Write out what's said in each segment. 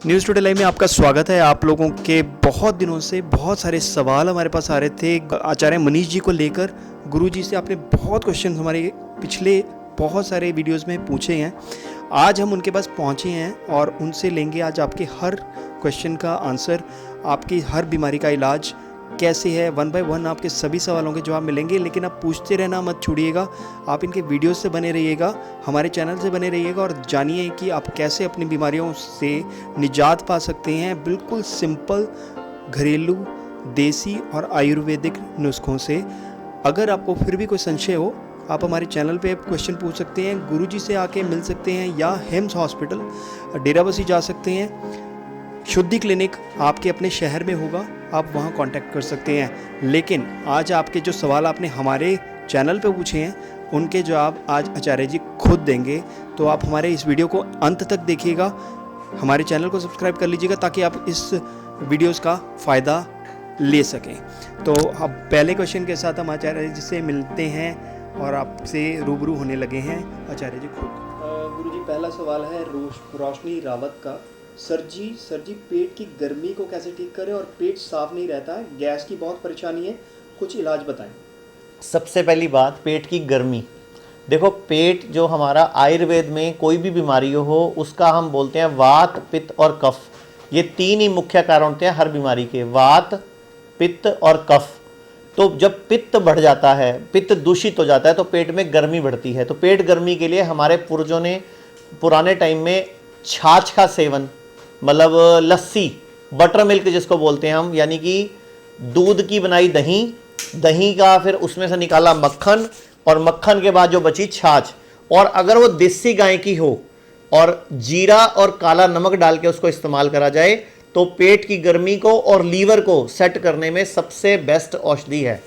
News today live में आपका स्वागत है। आप लोगों के बहुत दिनों से बहुत सारे सवाल हमारे पास आ रहे थे आचार्य मनीष जी को लेकर। गुरुजी से आपने बहुत क्वेश्चन हमारे पिछले बहुत सारे वीडियोस में पूछे हैं। आज हम उनके पास पहुंचे हैं और उनसे लेंगे आज आपके हर क्वेश्चन का आंसर, आपकी हर बीमारी का इलाज कैसे है। 1 बाय 1 आपके सभी सवालों के जवाब मिलेंगे, लेकिन आप पूछते रहना मत छोड़िएगा। आप इनके वीडियोस से बने रहिएगा, हमारे चैनल से बने रहिएगा और जानिए कि आप कैसे अपनी बीमारियों से निजात पा सकते हैं बिल्कुल सिंपल घरेलू देसी और आयुर्वेदिक नुस्खों से। अगर आपको फिर भी कोई संशय हो, आप हमारे चैनल पे क्वेश्चन पूछ सकते हैं, गुरुजी से आके मिल सकते हैं या हिम्स हॉस्पिटल डेराबस्सी जा सकते हैं। शुद्धि क्लिनिक आपके अपने शहर में होगा, आप वहां कांटेक्ट कर सकते हैं। लेकिन आज आपके जो सवाल आपने हमारे चैनल पे पूछे हैं उनके जवाब आज आचार्य जी खुद देंगे। तो आप हमारे इस वीडियो को अंत तक देखिएगा, हमारे चैनल को सब्सक्राइब कर लीजिएगा ताकि आप इस वीडियोस का फ़ायदा ले सकें। तो अब पहले क्वेश्चन के साथ हम आचार्य जी से मिलते हैं और आपसे रूबरू होने लगे हैं आचार्य जी खुद। गुरुजी पहला सवाल है रोशनी रावत का। सर जी पेट की गर्मी को कैसे ठीक करें और पेट साफ नहीं रहता है, गैस की बहुत परेशानी है, कुछ इलाज बताएं। सबसे पहली बात, पेट की गर्मी। देखो, पेट जो हमारा आयुर्वेद में कोई भी बीमारी हो उसका हम बोलते हैं वात, पित्त और कफ। ये तीन ही मुख्य कारण होते हैं हर बीमारी के, वात, पित्त और कफ। तो जब पित्त बढ़ जाता है, पित्त दूषित हो जाता है तो पेट में गर्मी बढ़ती है। तो पेट गर्मी के लिए हमारे पूर्वजों ने पुराने टाइम में छाछ का सेवन, मतलब लस्सी, बटर मिल्क जिसको बोलते हैं हम, यानी कि दूध की बनाई दही का फिर उसमें से निकाला मक्खन और मक्खन के बाद जो बची छाछ, और अगर वो देसी गाय की हो और जीरा और काला नमक डाल के उसको इस्तेमाल करा जाए तो पेट की गर्मी को और लीवर को सेट करने में सबसे बेस्ट औषधि है।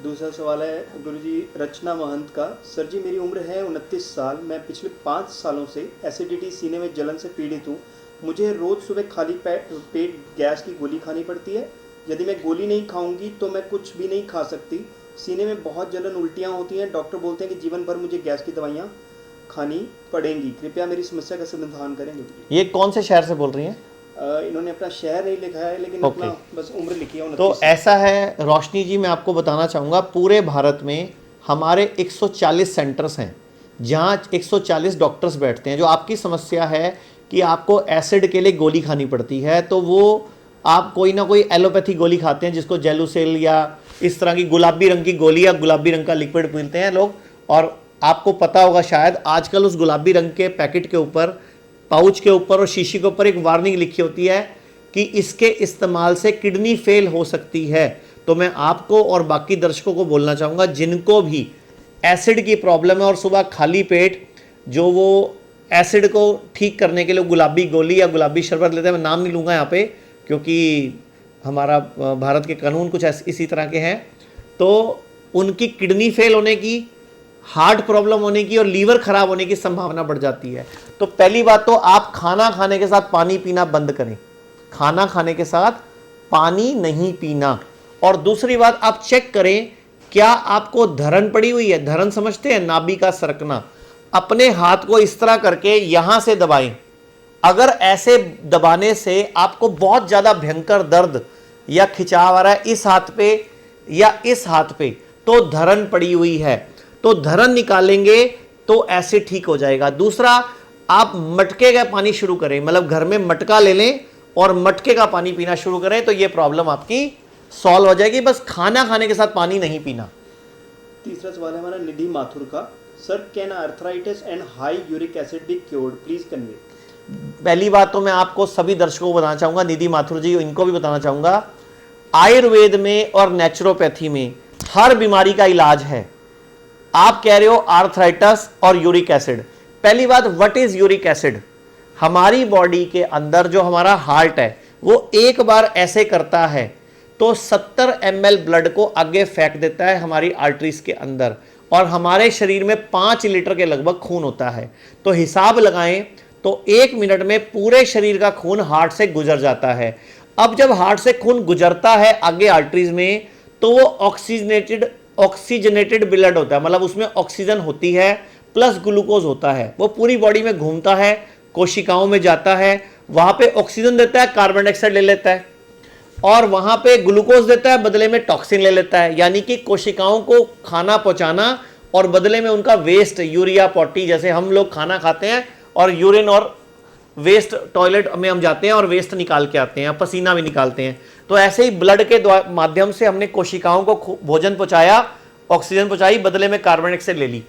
दूसरा सवाल है गुरुजी रचना महंत का। सर जी मेरी उम्र है 29 साल, मैं पिछले 5 सालों से एसिडिटी, सीने में जलन से पीड़ित हूँ। मुझे रोज़ सुबह खाली पेट गैस की गोली खानी पड़ती है। यदि मैं गोली नहीं खाऊंगी तो मैं कुछ भी नहीं खा सकती। सीने में बहुत जलन, उल्टियाँ होती हैं। डॉक्टर बोलते हैं कि जीवन भर मुझे गैस की दवाइयाँ खानी पड़ेंगी। कृपया मेरी समस्या का समाधान करेंगे। ये कौन से शहर से बोल रही हैं? इन्होंने अपना शहर नहीं लिखा है, लेकिन अपना बस उम्र लिखी है। तो ऐसा है रोशनी जी, मैं आपको बताना चाहूँगा, पूरे भारत में हमारे 140 सेंटर्स हैं जहाँ 140 डॉक्टर्स बैठते हैं। जो आपकी समस्या है कि आपको एसिड के लिए गोली खानी पड़ती है, तो वो आप कोई ना कोई एलोपैथी गोली खाते हैं जिसको जेलुसेल या इस तरह की गुलाबी रंग की गोली या गुलाबी रंग का लिक्विड पीते हैं लोग। और आपको पता होगा शायद आजकल उस गुलाबी रंग के पैकेट के ऊपर, पाउच के ऊपर और शीशी के ऊपर एक वार्निंग लिखी होती है कि इसके इस्तेमाल से किडनी फेल हो सकती है। तो मैं आपको और बाकी दर्शकों को बोलना चाहूँगा जिनको भी एसिड की प्रॉब्लम है और सुबह खाली पेट जो वो एसिड को ठीक करने के लिए गुलाबी गोली या गुलाबी शरबत लेते हैं, मैं नाम नहीं लूँगा यहाँ पे क्योंकि हमारा भारत के कानून कुछ इसी तरह के हैं, तो उनकी किडनी फेल होने की, हार्ट प्रॉब्लम होने की और लीवर खराब होने की संभावना बढ़ जाती है। तो पहली बात तो आप खाना खाने के साथ पानी पीना बंद करें, खाना खाने के साथ पानी नहीं पीना। और दूसरी बात, आप चेक करें क्या आपको धरन पड़ी हुई है। धरन समझते हैं, नाभि का सरकना। अपने हाथ को इस तरह करके यहां से दबाएं। अगर ऐसे दबाने से आपको बहुत ज्यादा भयंकर दर्द या खिंचाव आ रहा है इस हाथ पे या इस हाथ पे, तो धरन पड़ी हुई है। तो धरन निकालेंगे तो ऐसे ठीक हो जाएगा। दूसरा, आप मटके का पानी शुरू करें, मतलब घर में मटका ले लें और मटके का पानी पीना शुरू करें तो ये प्रॉब्लम आपकी सॉल्व हो जाएगी। बस खाना खाने के साथ पानी नहीं पीना। तीसरा सवाल है हमारा निधि माथुर का। Sir can arthritis and high uric acid be cured, please convey. पहली बात तो मैं आपको सभी दर्शकों को बताना चाहूंगा, निधि माथुर जी इनको भी बताना चाहूंगा, आयुर्वेद में और नेचुरोपैथी में हर बीमारी का इलाज है। आप कह रहे हो आर्थराइटिस और यूरिक एसिड। पहली बात, व्हाट इज यूरिक एसिड? हमारी बॉडी के अंदर जो हमारा हार्ट है वो एक बार ऐसे करता है तो 70 ml ब्लड को आगे फेंक देता है हमारी आर्टरीज के अंदर, और हमारे शरीर में 5 लीटर के लगभग खून होता है। तो हिसाब लगाएं तो 1 मिनट में पूरे शरीर का खून हार्ट से गुजर जाता है। अब जब हार्ट से खून गुजरता है आगे आर्टरीज में तो वो ऑक्सीजनेटेड ब्लड होता है, मतलब उसमें ऑक्सीजन होती है प्लस ग्लूकोज होता है। वो पूरी बॉडी में घूमता है, कोशिकाओं में जाता है, वहां पे ऑक्सीजन देता है, कार्बन डाइऑक्साइड ले लेता है, और वहां पे ग्लूकोज देता है, बदले में टॉक्सिन ले लेता है। यानी कि कोशिकाओं को खाना पहुंचाना और बदले में उनका वेस्ट, यूरिया, पॉटी, जैसे हम लोग खाना खाते हैं और यूरिन और वेस्ट टॉयलेट में हम जाते हैं और वेस्ट निकाल के आते हैं, पसीना भी निकालते हैं, तो ऐसे ही ब्लड के माध्यम से हमने कोशिकाओं को भोजन पहुंचाया, ऑक्सीजन पहुंचाई, बदले में कार्बन डाइऑक्साइड ले ली।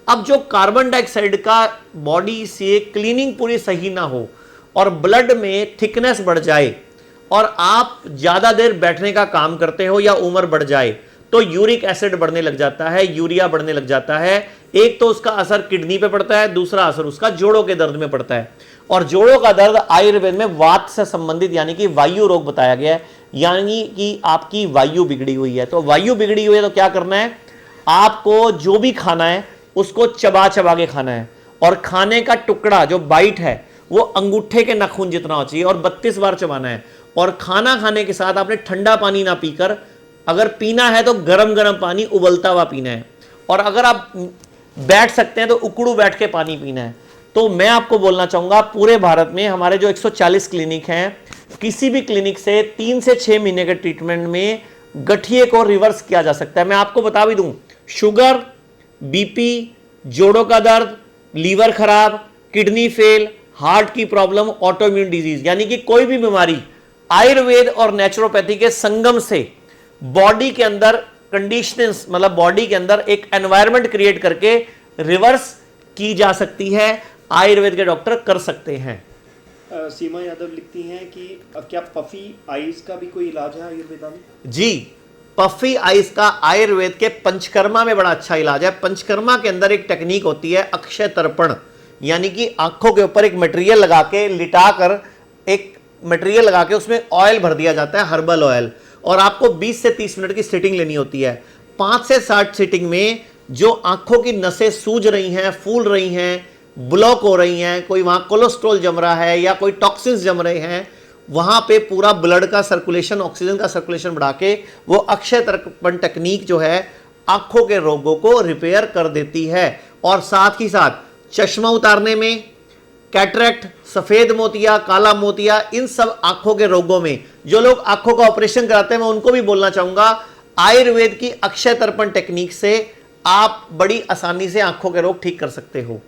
अब जो कार्बन डाइऑक्साइड का बॉडी से क्लीनिंग पूरी सही ना हो और ब्लड में थिकनेस बढ़ जाए और आप ज्यादा देर बैठने का काम करते हो या उम्र बढ़ जाए, तो यूरिक एसिड बढ़ने लग जाता है, यूरिया बढ़ने लग जाता है। एक तो उसका असर किडनी पे पड़ता है, दूसरा असर उसका जोड़ों के दर्द में पड़ता है। और जोड़ों का दर्द आयुर्वेद में वात से संबंधित यानी कि वायु रोग बताया गया है, यानी कि आपकी वायु बिगड़ी हुई है। तो वायु बिगड़ी हुई है तो क्या करना है, आपको जो भी खाना है उसको चबा चबा के खाना है, और खाने का टुकड़ा जो बाइट है वो अंगूठे के नाखून जितना हो चाहिए और 32 बार चबाना है। और खाना खाने के साथ आपने ठंडा पानी ना पीकर, अगर पीना है तो गरम गरम पानी उबलता हुआ पीना है, और अगर आप बैठ सकते हैं तो उकड़ू बैठ के पानी पीना है। तो मैं आपको बोलना चाहूंगा, पूरे भारत में हमारे जो 140 क्लिनिक हैं, किसी भी क्लिनिक से 3 से 6 महीने के ट्रीटमेंट में गठिए को रिवर्स किया जा सकता है। मैं आपको बता भी दूं, शुगर, बीपी, जोड़ों का दर्द, लीवर खराब, किडनी फेल, हार्ट की प्रॉब्लम, ऑटोइम्यून डिजीज, यानी कि कोई भी बीमारी आयुर्वेद और नेचुरोपैथी के संगम से बॉडी के अंदर कंडीशंस, मतलब बॉडी के अंदर एक एनवायरनमेंट क्रिएट करके रिवर्स की जा सकती है। आयुर्वेद के डॉक्टर कर सकते हैं। सीमा यादव लिखती हैं कि क्या पफी आइज का भी कोई इलाज है आयुर्वेदा में? जी, पफी आइज का आयुर्वेद के पंचकर्मा में बड़ा अच्छा इलाज है। पंचकर्मा के अंदर एक टेक्निक होती है अक्षय तर्पण, यानी कि आंखों के ऊपर एक मटेरियल लगा के, लिटा कर एक मटेरियल लगा के उसमें ऑयल भर दिया जाता है, हर्बल ऑयल, और आपको 20 से 30 मिनट की सिटिंग लेनी होती है। 5 से 60 सिटिंग में जो आंखों की नसें सूज रही हैं, फूल रही हैं, ब्लॉक हो रही हैं, कोई वहां कोलेस्ट्रॉल जम रहा है या कोई टॉक्सिन्स जम रहे हैं, वहां पे पूरा ब्लड का सर्कुलेशन, ऑक्सीजन का सर्कुलेशन बढ़ा के वो अक्षय तर्पण टेक्निक जो है आंखों के रोगों को रिपेयर कर देती है। और साथ ही साथ चश्मा उतारने में, कैटरेक्ट, सफेद मोतिया, काला मोतिया, इन सब आंखों के रोगों में जो लोग आंखों का ऑपरेशन कराते हैं, मैं उनको भी बोलना चाहूंगा, आयुर्वेद की अक्षय तर्पण टेक्निक से आप बड़ी आसानी से आंखों के रोग ठीक कर सकते हो।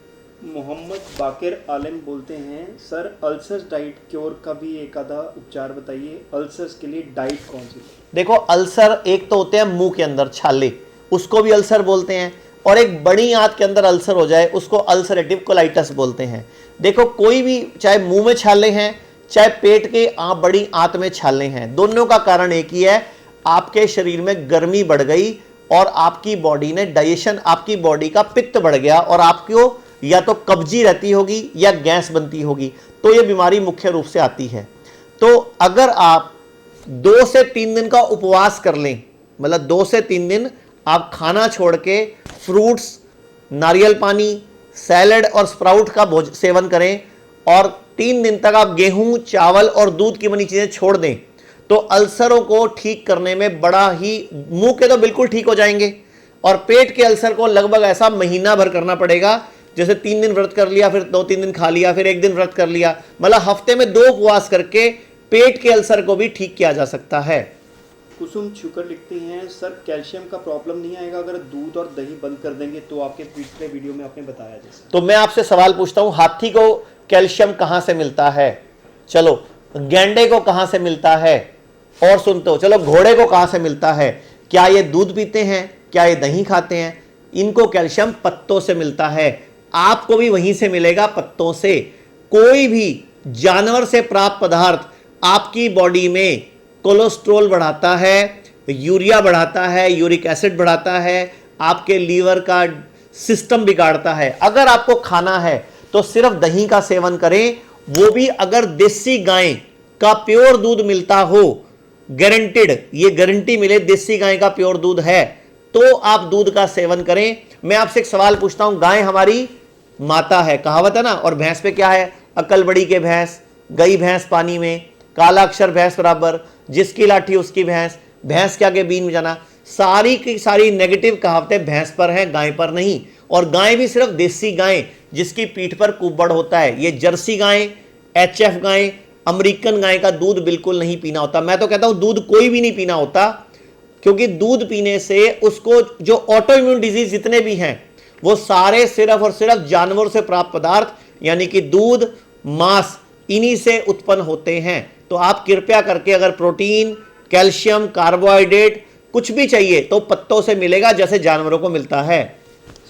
मोहम्मद बाकिर आलम बोलते हैं, सर अल्सर्स डाइट क्योर का भी एक आधा उपचार बताइए, अल्सर्स के लिए डाइट कौन सी? देखो, अल्सर एक तो होते हैं मुंह के अंदर छाले, उसको भी अल्सर बोलते हैं, और एक बड़ी आंत के अंदर अल्सर हो जाए उसको अल्सरेटिव कोलाइटिस बोलते हैं। देखो, कोई भी, चाहे मुंह में छाले हैं, चाहे पेट के बड़ी आंत में छाले हैं, दोनों का कारण एक ही है, आपके शरीर में गर्मी बढ़ गई और आपकी बॉडी ने डाइजेशन, आपकी बॉडी का पित्त बढ़ गया और आपको या तो कब्जी रहती होगी या गैस बनती होगी, तो ये बीमारी मुख्य रूप से आती है। तो अगर आप 2 से 3 दिन का उपवास कर लें, मतलब 2 से 3 दिन आप खाना छोड़ के फ्रूट्स, नारियल पानी, सैलड और स्प्राउट का सेवन करें, और 3 दिन तक आप गेहूं, चावल और दूध की बनी चीजें छोड़ दें, तो अल्सरों को ठीक करने में बड़ा ही, मुंह के तो बिल्कुल ठीक हो जाएंगे, और पेट के अल्सर को लगभग ऐसा महीना भर करना पड़ेगा, जैसे 3 दिन व्रत कर लिया, फिर 2-3 दिन खा लिया, फिर 1 दिन व्रत कर लिया, मतलब हफ्ते में 2 उपवास करके पेट के अल्सर को भी ठीक किया जा सकता है। कुसुम छुकर लिखती हैं, सर कैल्शियम का प्रॉब्लम नहीं आएगा अगर दूध और दही बंद कर देंगे, तो आपके पिछले वीडियो में आपने बताया जैसे। तो मैं आपसे सवाल पूछता हूं, हाथी को कैल्शियम कहां से मिलता है? चलो, गैंडे को कहां से मिलता है? और सुनते हो, चलो, घोड़े को कहां से मिलता है? क्या ये दूध पीते हैं? क्या ये दही खाते हैं? इनको कैल्शियम पत्तों से मिलता है, आपको भी वहीं से मिलेगा, पत्तों से। कोई भी जानवर से प्राप्त पदार्थ आपकी बॉडी में कोलेस्ट्रॉल बढ़ाता है, यूरिया बढ़ाता है, यूरिक एसिड बढ़ाता है, आपके लीवर का सिस्टम बिगाड़ता है। अगर आपको खाना है तो सिर्फ दही का सेवन करें, वो भी अगर देसी गाय का प्योर दूध मिलता हो, गारंटेड, ये गारंटी मिले देसी गाय का प्योर दूध है, तो आप दूध का सेवन करें। मैं आपसे एक सवाल पूछता हूं, गाय हमारी माता है, कहावत है ना, और भैंस पे क्या है? अकल बड़ी के भैंस, गई भैंस पानी में, काला अक्षर भैंस बराबर, जिसकी लाठी उसकी भैंस, भैंस के आगे बीन में जाना, सारी की सारी नेगेटिव कहावतें भैंस पर हैं, गाय पर नहीं। और गाय भी सिर्फ देसी गाय जिसकी पीठ पर कुबड़ होता है, ये जर्सी गाय, HF गाय, अमेरिकन गाय का दूध बिल्कुल नहीं पीना होता। मैं तो कहता हूं दूध कोई भी नहीं पीना होता, क्योंकि दूध पीने से उसको जो ऑटो इम्यून डिजीज जितने भी हैं वो सारे सिर्फ और सिर्फ जानवरों से प्राप्त पदार्थ यानी कि दूध, मांस, इन्हीं से उत्पन्न होते हैं। तो आप कृपया करके अगर प्रोटीन, कैल्शियम, कार्बोहाइड्रेट कुछ भी चाहिए तो पत्तों से मिलेगा जैसे जानवरों को मिलता है।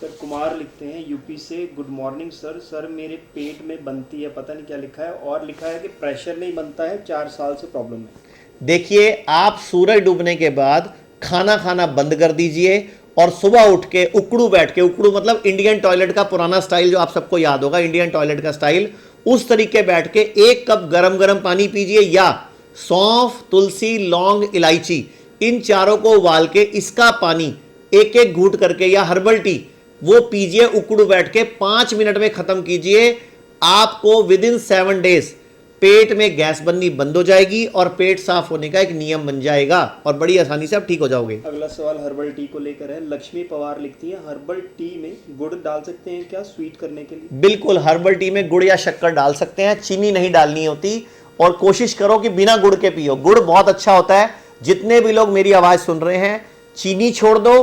सर कुमार लिखते हैं यूपी से, गुड मॉर्निंग सर। सर मेरे पेट में बनती है, पता नहीं क्या लिखा है, और लिखा है कि प्रेशर नहीं बनता है, 4 साल से प्रॉब्लम है। देखिए, आप सूरज डूबने के बाद खाना खाना बंद कर दीजिए और सुबह उठ के उकड़ू बैठ के, उकड़ू मतलब इंडियन टॉयलेट का पुराना स्टाइल जो आप सबको याद होगा, इंडियन टॉयलेट का स्टाइल, उस तरीके बैठ के 1 कप गरम गरम पानी पीजिए, या सौंफ, तुलसी, लौंग, इलायची इन चारों को उबाल के इसका पानी एक एक घूंट करके, या हर्बल टी वो पीजिए उकड़ू बैठ के, 5 मिनट में खत्म कीजिए। आपको विद इन 7 डेज पेट में गैस बननी बंद हो जाएगी और पेट साफ होने का एक नियम बन जाएगा और बड़ी आसानी से आप ठीक हो जाओगे। अगला सवाल हर्बल टी को लेकर है। लक्ष्मी पवार लिखती हैं, हर्बल टी में गुड़ डाल सकते हैं क्या स्वीट करने के लिए? बिल्कुल, हर्बल टी में गुड़ या शक्कर डाल सकते हैं, चीनी नहीं डालनी होती, और कोशिश करो कि बिना गुड़ के पियो। गुड़ बहुत अच्छा होता है। जितने भी लोग मेरी आवाज सुन रहे हैं, चीनी छोड़ दो,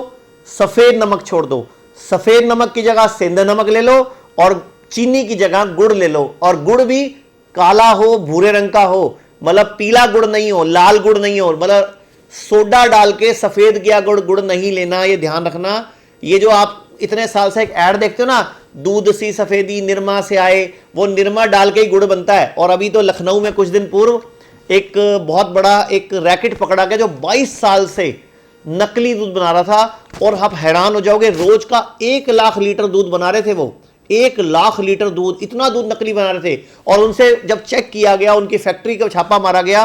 सफेद नमक छोड़ दो। सफेद नमक की जगह सेंधा नमक ले लो और चीनी की जगह गुड़ ले लो, और गुड़ भी काला हो, भूरे रंग का हो, मतलब पीला गुड़ नहीं हो, लाल गुड़ नहीं हो, मतलब सोडा डाल के सफेद किया गुड़ नहीं लेना, ये ध्यान रखना। ये जो आप इतने साल से एक ऐड देखते हो ना, दूध सी सफेदी निरमा से आए, वो निरमा डाल के ही गुड़ बनता है। और अभी तो लखनऊ में कुछ दिन पूर्व एक बहुत बड़ा एक रैकेट पकड़ा गया जो 22 साल से नकली दूध बना रहा था, और आप हैरान हो जाओगे, रोज का 1 लाख लीटर दूध बना रहे थे वो, 1 लाख लीटर दूध, इतना दूध नकली बना रहे थे। और उनसे जब चेक किया गया, उनकी फैक्ट्री का छापा मारा गया,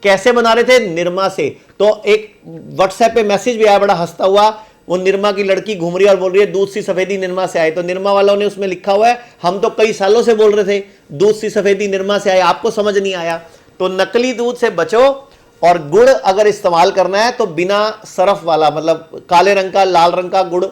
कैसे बना रहे थे? निरमा से। तो एक व्हाट्सएप पे मैसेज भी आया बड़ा हंसता हुआ, वो निरमा की लड़की घूम रही है और बोल रही है दूध सी सफेदी निरमा से आए। तो निरमा वालों ने उसमें लिखा हुआ है, हम तो कई सालों से बोल रहे थे दूध सी सफेदी निरमा से आए, आपको समझ नहीं आया। तो नकली दूध से बचो, और गुड़ अगर इस्तेमाल करना है तो बिना सरफ वाला, मतलब काले रंग का, लाल रंग का गुड़,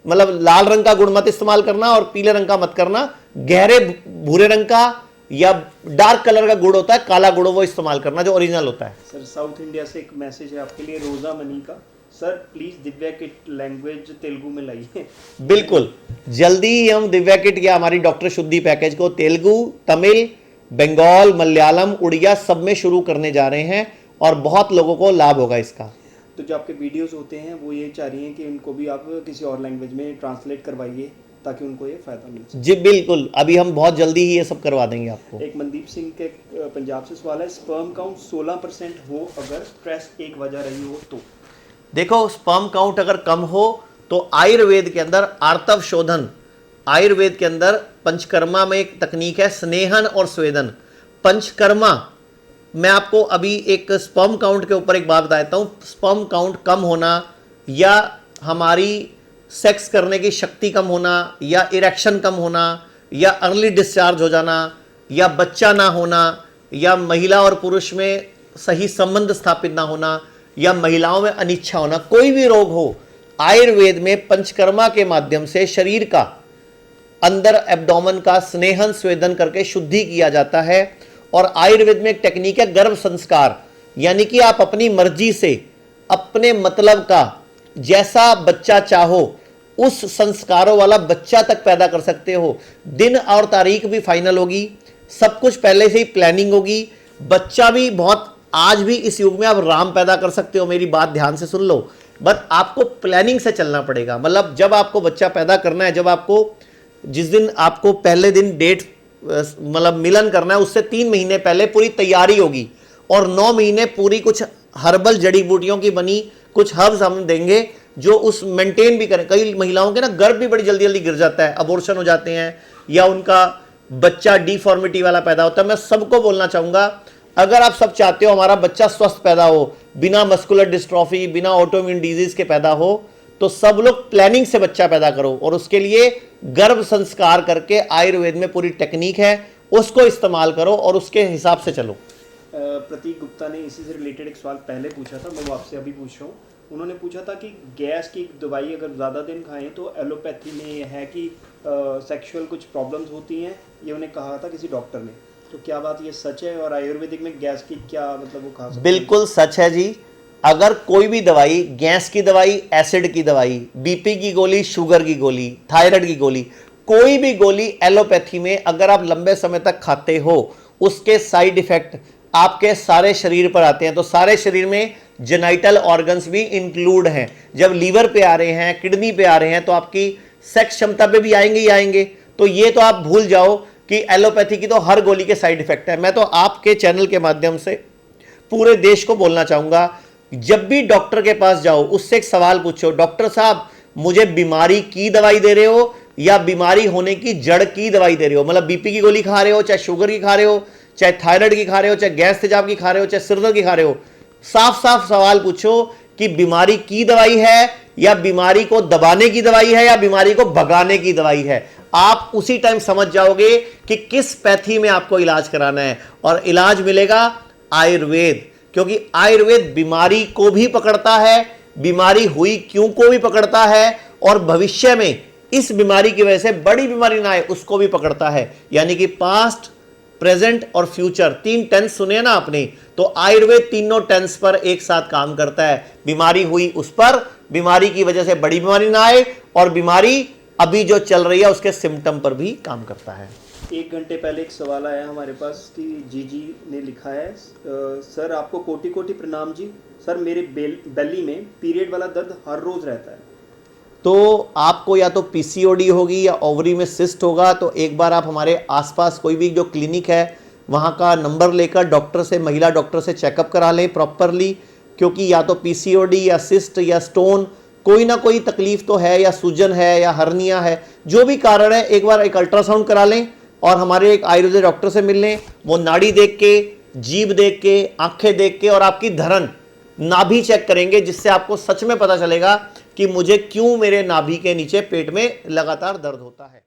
मतलब लाल रंग का गुड़ मत इस्तेमाल करना और पीले रंग का मत करना। गहरे भूरे रंग का या डार्क कलर का गुड़ होता है, काला गुड़, वो इस्तेमाल करना जो ओरिजिनल होता है। सर साउथ इंडिया से एक मैसेज है आपके लिए, रोजा मनी का। Sir please Divya kit language Telugu में लाइए। बिल्कुल, जल्दी ही हम दिव्या किट या हमारी डॉक्टर शुद्धि पैकेज को तेलुगु, तमिल, बंगाल, मलयालम, उड़िया सब में शुरू करने जा रहे हैं, और बहुत लोगों को लाभ होगा इसका। तो जो आपके वीडियोस होते हैं वो ये चाह रही हैं कि उनको भी आप किसी और लैंग्वेज में ट्रांसलेट करवाइए ताकि उनको ये फायदा मिल सके। जी बिल्कुल, अभी हम बहुत जल्दी ही ये सब करवा देंगे आपको। एक मनदीप सिंह के पंजाब से सवाल है, स्पर्म काउंट 16% हो अगर स्ट्रेस एक वजह रही हो तो? देखो, स्पर्म काउंट अगर कम हो तो आयुर्वेद के अंदर आर्तव शोधन, आयुर्वेद के अंदर पंचकर्मा में एक तकनीक है स्नेहन और स्वेदन। पंचकर्मा, मैं आपको अभी एक स्पर्म काउंट के ऊपर एक बात बता देता हूँ। स्पर्म काउंट कम होना, या हमारी सेक्स करने की शक्ति कम होना, या इरेक्शन कम होना, या अर्ली डिस्चार्ज हो जाना, या बच्चा ना होना, या महिला और पुरुष में सही संबंध स्थापित ना होना, या महिलाओं में अनिच्छा होना, कोई भी रोग हो, आयुर्वेद में पंचकर्मा के माध्यम से शरीर का अंदर एब्डोमेन का स्नेहन स्वेदन करके शुद्धि किया जाता है। और आयुर्वेद में एक टेक्निक है गर्भ संस्कार, यानी कि आप अपनी मर्जी से अपने मतलब का जैसा बच्चा चाहो उस संस्कारों वाला बच्चा तक पैदा कर सकते हो। दिन और तारीख भी फाइनल होगी, सब कुछ पहले से ही प्लानिंग होगी। बच्चा भी बहुत, आज भी इस युग में आप राम पैदा कर सकते हो, मेरी बात ध्यान से सुन लो, बट आपको प्लानिंग से चलना पड़ेगा। मतलब जब आपको बच्चा पैदा करना है, जब आपको जिस दिन आपको पहले दिन डेट मतलब मिलन करना है, उससे 3 महीने पहले पूरी तैयारी होगी, और 9 महीने पूरी कुछ हर्बल जड़ी बूटियों की बनी कुछ हर्ब्स हम देंगे जो उस मेंटेन भी करें। कई महिलाओं के ना गर्भ भी बड़ी जल्दी जल्दी गिर जाता है, अबॉर्शन हो जाते हैं, या उनका बच्चा डिफॉर्मिटी वाला पैदा होता है। मैं सबको बोलना चाहूंगा, अगर आप सब चाहते हो हमारा बच्चा स्वस्थ पैदा हो, बिना मस्कुलर डिस्ट्रॉफी, बिना ऑटोइम्यून डिजीज के पैदा हो, तो सब लोग प्लानिंग से बच्चा पैदा करो, और उसके लिए गर्भ संस्कार करके आयुर्वेद में पूरी टेक्निक है, उसको इस्तेमाल करो और उसके हिसाब से चलो। प्रतीक गुप्ता ने इसी से रिलेटेड एक सवाल पहले पूछा था, मैं वो आपसे अभी पूछ रहा हूँ। उन्होंने पूछा था कि गैस की दवाई अगर ज़्यादा दिन खाएं तो एलोपैथी में ये है कि सेक्सुअल कुछ प्रॉब्लम्स होती हैं, ये उन्हें कहा था किसी डॉक्टर ने। तो क्या बात ये सच है? और आयुर्वेदिक में गैस की क्या मतलब वो खा सकते हैं? बिल्कुल सच है जी। अगर कोई भी दवाई, गैस की दवाई, एसिड की दवाई, बीपी की गोली, शुगर की गोली, थायराइड की गोली, कोई भी गोली एलोपैथी में अगर आप लंबे समय तक खाते हो, उसके साइड इफेक्ट आपके सारे शरीर पर आते हैं। तो सारे शरीर में जेनाइटल ऑर्गन्स भी इंक्लूड हैं। जब लीवर पे आ रहे हैं, किडनी पे आ रहे हैं, तो आपकी सेक्स क्षमता पे भी आएंगे ही आएंगे। तो ये तो आप भूल जाओ कि एलोपैथी की तो हर गोली के साइड इफेक्ट है। मैं तो आपके चैनल के माध्यम से पूरे देश को बोलना चाहूंगा, जब भी डॉक्टर के पास जाओ, उससे एक सवाल पूछो, डॉक्टर साहब मुझे बीमारी की दवाई दे रहे हो या बीमारी होने की जड़ की दवाई दे रहे हो? मतलब बीपी की गोली खा रहे हो, चाहे शुगर की खा रहे हो, चाहे थायराइड की खा रहे हो, चाहे गैस तेजाब की खा रहे हो, चाहे सिरदर्द की खा रहे हो, साफ साफ सवाल पूछो कि बीमारी की दवाई है या बीमारी को दबाने की दवाई है या बीमारी को भगाने की दवाई है। आप उसी टाइम समझ जाओगे कि किस पैथी में आपको इलाज कराना है। और इलाज मिलेगा आयुर्वेद, क्योंकि आयुर्वेद बीमारी को भी पकड़ता है, बीमारी हुई क्यों को भी पकड़ता है, और भविष्य में इस बीमारी की वजह से बड़ी बीमारी ना आए उसको भी पकड़ता है। यानी कि पास्ट, प्रेजेंट और फ्यूचर, 3 टेंस सुने ना आपने, तो आयुर्वेद तीनों टेंस पर एक साथ काम करता है। बीमारी हुई उस पर, बीमारी की वजह से बड़ी बीमारी ना आए, और बीमारी अभी जो चल रही है उसके सिम्टम पर भी काम करता है। 1 घंटे पहले एक सवाल आया हमारे पास कि जी ने लिखा है, सर आपको कोटि कोटि प्रणाम जी। सर मेरे बेली में पीरियड वाला दर्द हर रोज रहता है। तो आपको या तो पीसीओडी होगी या ओवरी में सिस्ट होगा। तो एक बार आप हमारे आसपास कोई भी जो क्लिनिक है वहाँ का नंबर लेकर डॉक्टर से, महिला डॉक्टर से चेकअप करा लें प्रॉपरली, क्योंकि या तो पीसीओडी या सिस्ट या स्टोन, कोई ना कोई तकलीफ तो है, या सूजन है या हर्निया है, जो भी कारण है एक बार एक अल्ट्रासाउंड करा लें और हमारे एक आयुर्वेदिक डॉक्टर से मिल लें। वो नाड़ी देख के, जीभ देख के, आंखें देख के और आपकी धरन, नाभि चेक करेंगे, जिससे आपको सच में पता चलेगा कि मुझे क्यों मेरे नाभि के नीचे पेट में लगातार दर्द होता है।